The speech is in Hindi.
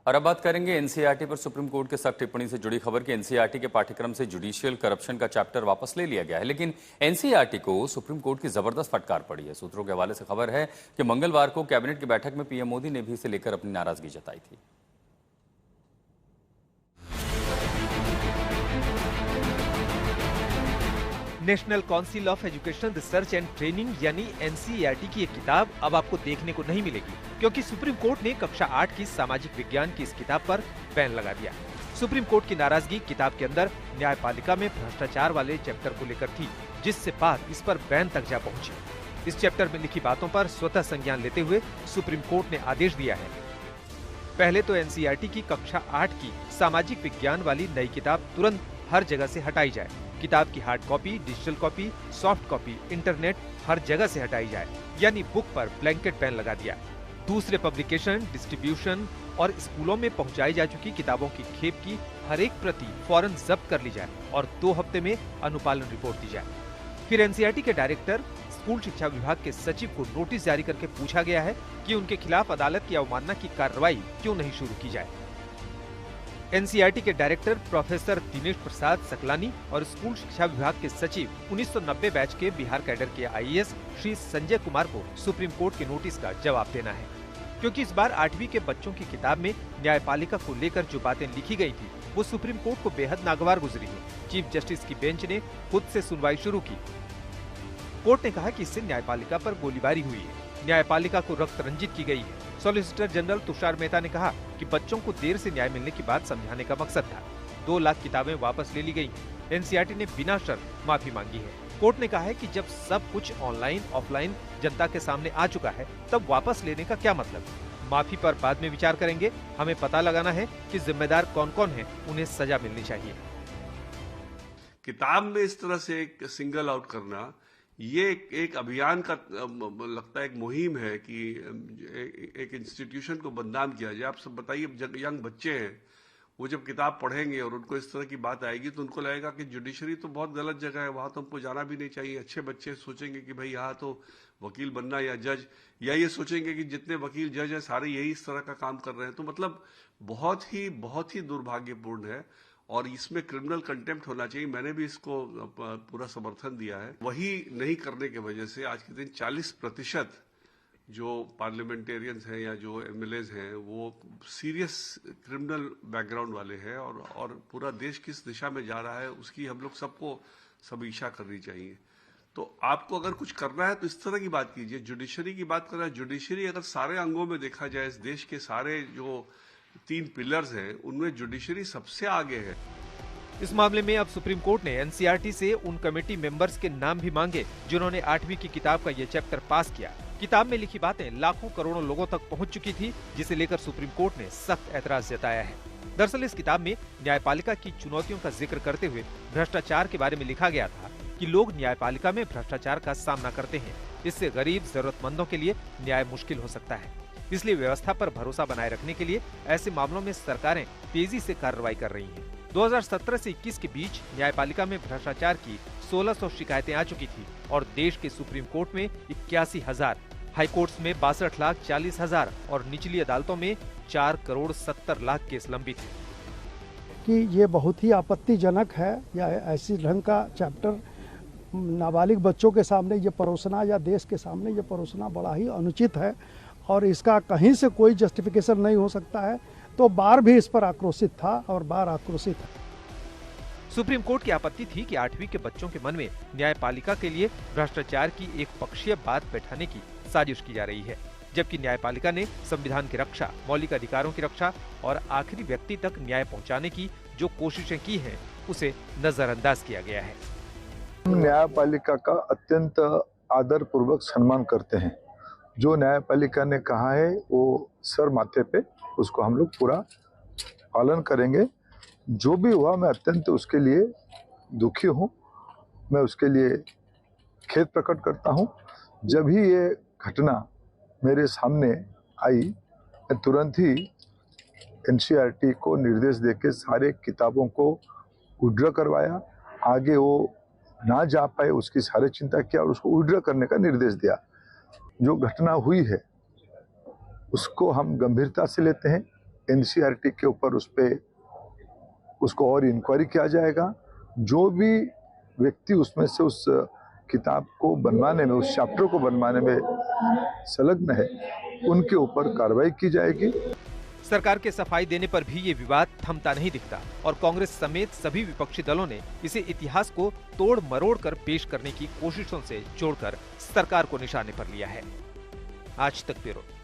और अब बात करेंगे एनसीईआरटी पर सुप्रीम कोर्ट के सख्त टिप्पणी से जुड़ी खबर कि एनसीईआरटी के पाठ्यक्रम से जुडिशियल करप्शन का चैप्टर वापस ले लिया गया है। लेकिन एनसीईआरटी को सुप्रीम कोर्ट की जबरदस्त फटकार पड़ी है। सूत्रों के हवाले से खबर है कि मंगलवार को कैबिनेट की बैठक में पीएम मोदी ने भी इसे लेकर अपनी नाराजगी जताई थी। National council of education research and training यानी एनसीईआरटी की एक किताब अब आपको देखने को नहीं मिलेगी, क्योंकि सुप्रीम कोर्ट ने कक्षा 8 की सामाजिक विज्ञान की इस किताब पर बैन लगा दिया। सुप्रीम कोर्ट की नाराजगी किताब के अंदर न्यायपालिका में भ्रष्टाचार वाले चैप्टर को लेकर थी, जिससे बात इस पर बैन तक जा पहुंची। इस चैप्टर में लिखी बातों पर स्वतः संज्ञान लेते हुए सुप्रीम कोर्ट ने आदेश दिया है। पहले तो एनसीईआरटी की कक्षा 8 की सामाजिक विज्ञान वाली नई किताब तुरंत हर जगह से हटाई जाए। किताब की hard copy, digital copy, soft copy, internet हर जगह से हटाई जाए, यानी बुक पर ब्लैंकेट बैन लगा दिया। दूसरे पब्लिकेशन, डिस्ट्रीब्यूशन और स्कूलों में पहुंचाई जा चुकी किताबों की खेप की हर एक प्रति फौरन जब्त कर ली जाए और 2 हफ्ते में अनुपालन रिपोर्ट दी जाए। फिर एनसीईआरटी के डायरेक्टर, स्कूल शिक्षा विभाग के सचिव को नोटिस जारी करके पूछा गया है कि उनके खिलाफ अदालत की अवमानना की कार्रवाई क्यों नहीं शुरू की जाए। एनसीईआरटी के डायरेक्टर प्रोफेसर दिनेश प्रसाद सकलानी और स्कूल शिक्षा विभाग के सचिव 1990 बैच के बिहार कैडर के आईएएस श्री संजय कुमार को सुप्रीम कोर्ट के नोटिस का जवाब देना है, क्योंकि इस बार 8वीं के बच्चों की किताब में न्यायपालिका को लेकर जो बातें लिखी गई थी वो सुप्रीम कोर्ट को बेहद नागवार गुजरी है। चीफ जस्टिस की बेंच ने खुद से सुनवाई शुरू की। कोर्ट ने कहा कि इससे न्यायपालिका पर गोलीबारी हुई है, न्यायपालिका को रक्त रंजित की गई है। सॉलिसिटर जनरल तुषार मेहता ने कहा कि बच्चों को देर से न्याय मिलने की बात समझाने का मकसद था। 2 लाख किताबें वापस ले ली गई। एनसीईआरटी ने बिना शर्त माफी मांगी है। कोर्ट ने कहा है कि जब सब कुछ ऑनलाइन ऑफलाइन जनता के सामने आ चुका है, तब वापस लेने का क्या मतलब। माफी पर बाद में विचार करेंगे। हमें पता लगाना है कि जिम्मेदार कौन कौन है, उन्हें सजा मिलनी चाहिए। किताब में इस तरह से एक सिंगल आउट करना, ये एक अभियान का लगता है, एक मुहिम है कि एक इंस्टीट्यूशन को बदनाम किया जाए। आप सब बताइए, यंग बच्चे हैं, वो जब किताब पढ़ेंगे और उनको इस तरह की बात आएगी तो उनको लगेगा कि जुडिशरी तो बहुत गलत जगह है, वहां तो हमको जाना भी नहीं चाहिए। अच्छे बच्चे सोचेंगे कि भाई यहाँ तो वकील बनना या जज, या ये सोचेंगे कि जितने वकील जज हैं सारे यही इस तरह का काम कर रहे हैं। तो मतलब बहुत ही दुर्भाग्यपूर्ण है और इसमें क्रिमिनल कंटेम्प्ट होना चाहिए। मैंने भी इसको पूरा समर्थन दिया है। वही नहीं करने की वजह से आज के दिन 40% जो पार्लियामेंटेरियंस हैं या जो एमएलएज हैं वो सीरियस क्रिमिनल बैकग्राउंड वाले हैं और पूरा देश किस दिशा में जा रहा है उसकी हम लोग सबको समीक्षा करनी चाहिए। तो आपको अगर कुछ करना है तो इस तरह की बात कीजिए। जुडिशरी की बात कर रहा है, जुडिशरी अगर सारे अंगों में देखा जाए, इस देश के सारे जो 3 पिलर्स हैं उनमें जुडिशरी सबसे आगे है। इस मामले में अब सुप्रीम कोर्ट ने एनसीईआरटी से उन कमेटी मेंबर्स के नाम भी मांगे जिन्होंने 8वीं की किताब का ये चैप्टर पास किया। किताब में लिखी बातें लाखों करोड़ों लोगों तक पहुंच चुकी थी, जिसे लेकर सुप्रीम कोर्ट ने सख्त ऐतराज जताया है। दरअसल इस किताब में न्यायपालिका की चुनौतियों का जिक्र करते हुए भ्रष्टाचार के बारे में लिखा गया था कि लोग न्यायपालिका में भ्रष्टाचार का सामना करते हैं। इससे गरीब जरूरतमंदों के लिए न्याय मुश्किल हो सकता है। इसलिए व्यवस्था पर भरोसा बनाए रखने के लिए ऐसे मामलों में सरकारें तेजी से कार्रवाई कर रही हैं। 2017 से 21 के बीच न्यायपालिका में भ्रष्टाचार की 1600 शिकायतें आ चुकी थी और देश के सुप्रीम कोर्ट में 81,000, हाई कोर्ट्स में 62,40,000 और निचली अदालतों में 4,70,00,000 केस लंबित हैं। कि ये बहुत ही आपत्तिजनक है या ऐसी ढंग का चैप्टर नाबालिग बच्चों के सामने ये परोसना या देश के सामने ये परोसना बड़ा ही अनुचित है और इसका कहीं से कोई जस्टिफिकेशन नहीं हो सकता है। तो बार भी इस पर आक्रोशित था और बार आक्रोशित है। सुप्रीम कोर्ट की आपत्ति थी कि 8वीं के बच्चों के मन में न्यायपालिका के लिए भ्रष्टाचार की एक पक्षीय बात बैठाने की साजिश की जा रही है, जबकि न्यायपालिका ने संविधान की रक्षा, मौलिक अधिकारों की रक्षा और आखिरी व्यक्ति तक न्याय पहुंचाने की जो कोशिशें की हैं, उसे नजरअंदाज किया गया है। न्यायपालिका का अत्यंत आदर पूर्वक सम्मान करते हैं। जो न्यायपालिका ने कहा है वो सर माथे पे, उसको हम लोग पूरा पालन करेंगे। जो भी हुआ मैं अत्यंत उसके लिए दुखी हूँ, मैं उसके लिए खेद प्रकट करता हूँ। जब ही ये घटना मेरे सामने आई, मैं तुरंत ही एनसीईआरटी को निर्देश देके सारे किताबों को विड्रॉ करवाया। आगे वो ना जा पाए उसकी सारी चिंता किया और उसको विड्रॉ करने का निर्देश दिया। जो घटना हुई है उसको हम गंभीरता से लेते हैं। एनसीईआरटी के ऊपर उसको और इंक्वायरी किया जाएगा। जो भी व्यक्ति उसमें से उस किताब को बनवाने में, उस चैप्टर को बनवाने में संलग्न है, उनके ऊपर कार्रवाई की जाएगी। सरकार के सफाई देने पर भी ये विवाद थमता नहीं दिखता और कांग्रेस समेत सभी विपक्षी दलों ने इसे इतिहास को तोड़ मरोड़ कर पेश करने की कोशिशों से जोड़कर सरकार को निशाने पर लिया है। आज तक ब्यूरो।